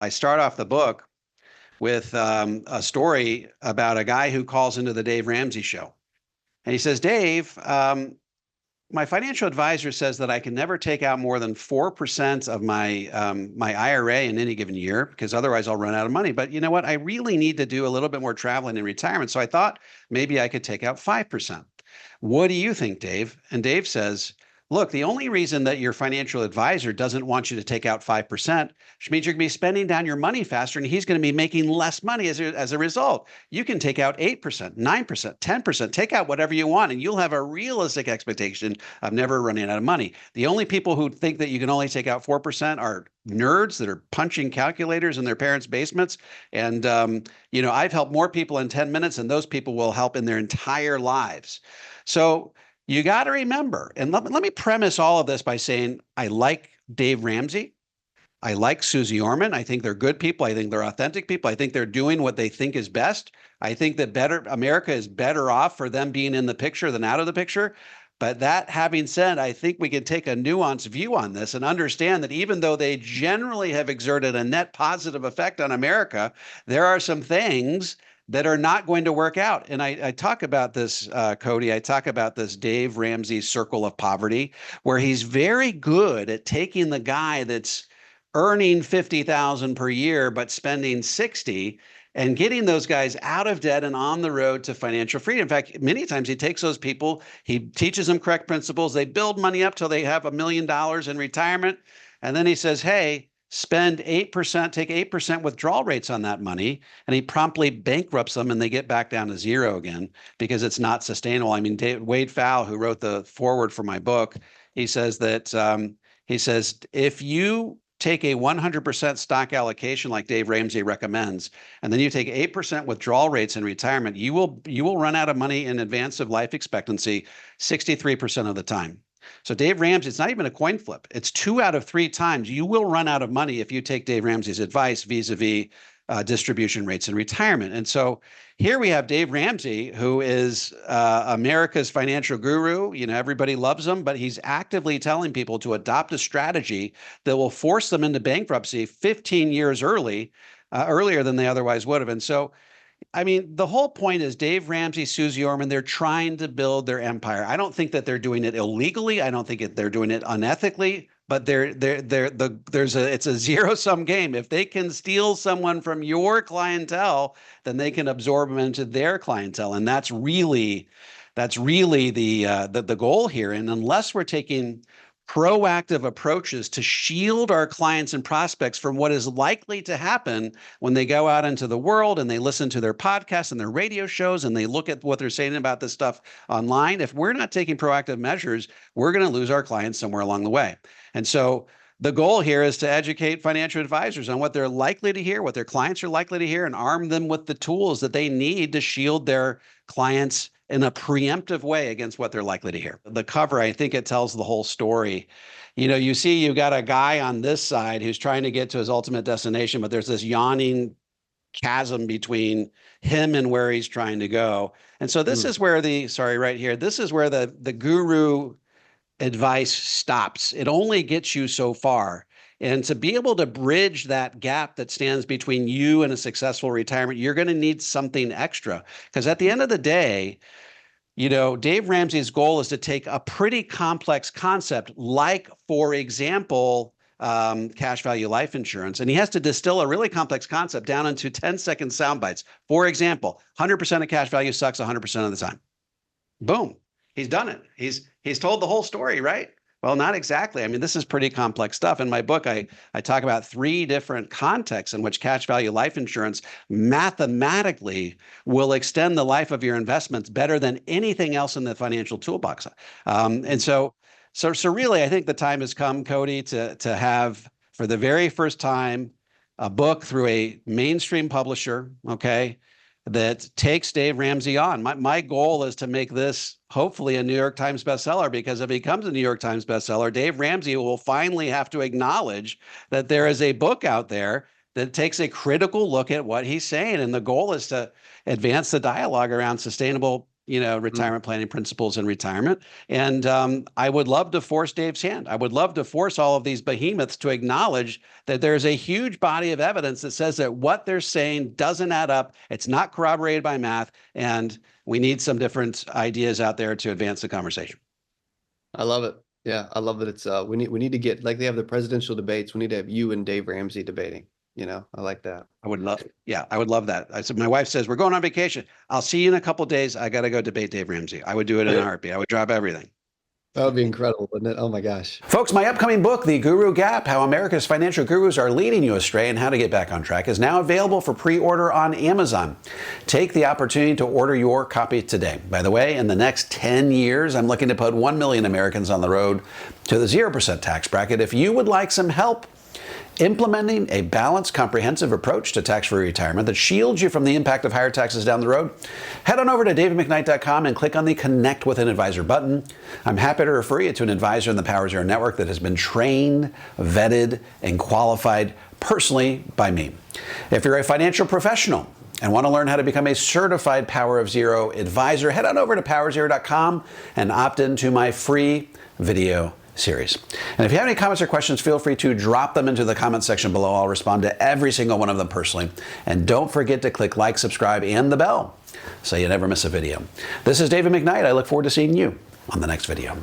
I start off the book with a story about a guy who calls into the Dave Ramsey show. And he says, Dave, my financial advisor says that I can never take out more than 4% of my IRA in any given year because otherwise I'll run out of money. But you know what? I really need to do a little bit more traveling in retirement. So I thought maybe I could take out 5%. What do you think, Dave? And Dave says, look, the only reason that your financial advisor doesn't want you to take out 5%, which means you're going to be spending down your money faster and he's going to be making less money as a result. You can take out 8%, 9%, 10%, take out whatever you want, and you'll have a realistic expectation of never running out of money. The only people who think that you can only take out 4% are nerds that are punching calculators in their parents' basements. And, I've helped more people in 10 minutes than those people will help in their entire lives. So you got to remember, and let me premise all of this by saying I like Dave Ramsey. I like Susie Orman. I think they're good people. I think they're authentic people. I think they're doing what they think is best. I think that America is better off for them being in the picture than out of the picture. But that having said, I think we can take a nuanced view on this and understand that even though they generally have exerted a net positive effect on America, there are some things that are not going to work out. And I talk about this, Cody, I talk about this Dave Ramsey circle of poverty, where he's very good at taking the guy that's earning 50,000 per year, but spending 60 and getting those guys out of debt and on the road to financial freedom. In fact, many times he takes those people, he teaches them correct principles, they build money up till they have $1 million in retirement. And then he says, hey, spend 8%, take 8% withdrawal rates on that money, and he promptly bankrupts them and they get back down to zero again because it's not sustainable. I mean, Wade Pfau, who wrote the foreword for my book, he says that if you take a 100% stock allocation like Dave Ramsey recommends, and then you take 8% withdrawal rates in retirement, you will run out of money in advance of life expectancy 63% of the time. So Dave Ramsey, it's not even a coin flip. It's 2 out of 3 times you will run out of money if you take Dave Ramsey's advice vis-a-vis distribution rates in retirement. And so here we have Dave Ramsey, who is America's financial guru. Everybody loves him, but he's actively telling people to adopt a strategy that will force them into bankruptcy 15 years earlier than they otherwise would have. And so I mean, the whole point is Dave Ramsey, Susie Orman, they're trying to build their empire. I don't think that they're doing it illegally. I don't think they're doing it unethically, but it's a zero-sum game. If they can steal someone from your clientele, then they can absorb them into their clientele. And that's really the goal here. And unless we're taking proactive approaches to shield our clients and prospects from what is likely to happen when they go out into the world and they listen to their podcasts and their radio shows and they look at what they're saying about this stuff online. If we're not taking proactive measures, we're going to lose our clients somewhere along the way. And so the goal here is to educate financial advisors on what they're likely to hear, what their clients are likely to hear, and arm them with the tools that they need to shield their clients in a preemptive way against what they're likely to hear. The cover, I think it tells the whole story. You see you've got a guy on this side who's trying to get to his ultimate destination, but there's this yawning chasm between him and where he's trying to go. And so this is where right here, this is where the guru advice stops. It only gets you so far. And to be able to bridge that gap that stands between you and a successful retirement, you're going to need something extra. Because at the end of the day, Dave Ramsey's goal is to take a pretty complex concept, like, for example, cash value life insurance, and he has to distill a really complex concept down into 10-second sound bites. For example, 100% of cash value sucks 100% of the time. Boom. He's done it. He's told the whole story, right? Well, not exactly. I mean, this is pretty complex stuff. In my book, I talk about 3 different contexts in which cash value life insurance mathematically will extend the life of your investments better than anything else in the financial toolbox. And so really, I think the time has come, Cody, to have, for the very first time, a book through a mainstream publisher, okay, that takes Dave Ramsey on. My goal is to make this hopefully a New York Times bestseller, because if he becomes a New York Times bestseller, Dave Ramsey will finally have to acknowledge that there is a book out there that takes a critical look at what he's saying. And the goal is to advance the dialogue around sustainable retirement planning principles in retirement. And I would love to force Dave's hand. I would love to force all of these behemoths to acknowledge that there's a huge body of evidence that says that what they're saying doesn't add up. It's not corroborated by math. And we need some different ideas out there to advance the conversation. I love it. Yeah, I love that it's we need to get, like they have the presidential debates. We need to have you and Dave Ramsey debating. I like that. I would love that. I said, my wife says, we're going on vacation. I'll see you in a couple of days. I got to go debate Dave Ramsey. I would do it in a heartbeat. I would drop everything. That would be incredible, wouldn't it? Oh my gosh. Folks, my upcoming book, The Guru Gap, How America's Financial Gurus Are Leading You Astray and How to Get Back on Track, is now available for pre-order on Amazon. Take the opportunity to order your copy today. By the way, in the next 10 years, I'm looking to put 1 million Americans on the road to the 0% tax bracket. If you would like some help implementing a balanced, comprehensive approach to tax-free retirement that shields you from the impact of higher taxes down the road, head on over to davidmcknight.com and click on the Connect with an Advisor button. I'm happy to refer you to an advisor in the Power Zero network that has been trained, vetted, and qualified personally by me. If you're a financial professional and want to learn how to become a certified Power of Zero advisor, head on over to powerzero.com and opt into my free video series. And if you have any comments or questions, feel free to drop them into the comment section below. I'll respond to every single one of them personally. And don't forget to click like, subscribe, and the bell so you never miss a video. This is David McKnight. I look forward to seeing you on the next video.